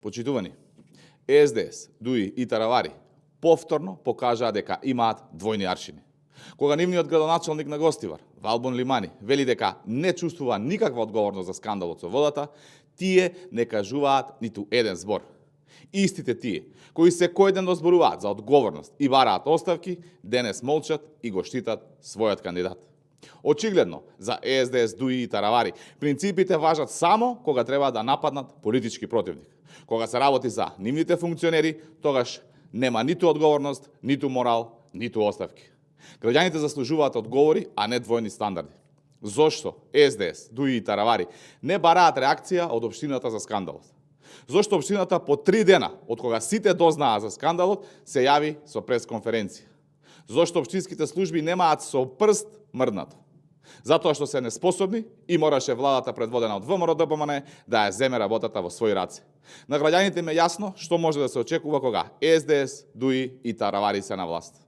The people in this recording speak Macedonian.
Почитувани, СДС, ДУИ и Таравари повторно покажаа дека имаат двојни аршини. Кога нивниот градоначалник на Гостивар, Валбон Лимани, вели дека не чувствува никаква одговорност за скандалот со водата, тие не кажуваат ниту еден збор. Истите тие, кои секој ден зборуваат за одговорност и бараат оставки, денес молчат и го штитат својот кандидат. Очигледно, за СДС, ДУИ и Таравари, принципите важат само кога треба да нападнат политички противник. Кога се работи за нивните функционери, тогаш нема ниту одговорност, ниту морал, ниту оставки. Граѓаните заслужуваат одговори, а не двојни стандарди. Зошто СДС, ДУИ и Таравари не бараат реакција од општината за скандалот? Зошто општината по 3 дена, од кога сите дознаа за скандалот, се јави со пресконференција? Зошто општинските служби немаат со прст мрднато? Затоа што се неспособни и мораше владата предводена од ВМРО-ДПМН да ја земе работата во своји раце. На граѓаните им е јасно што може да се очекува кога СДС, ДУИ и Таравари се на власт.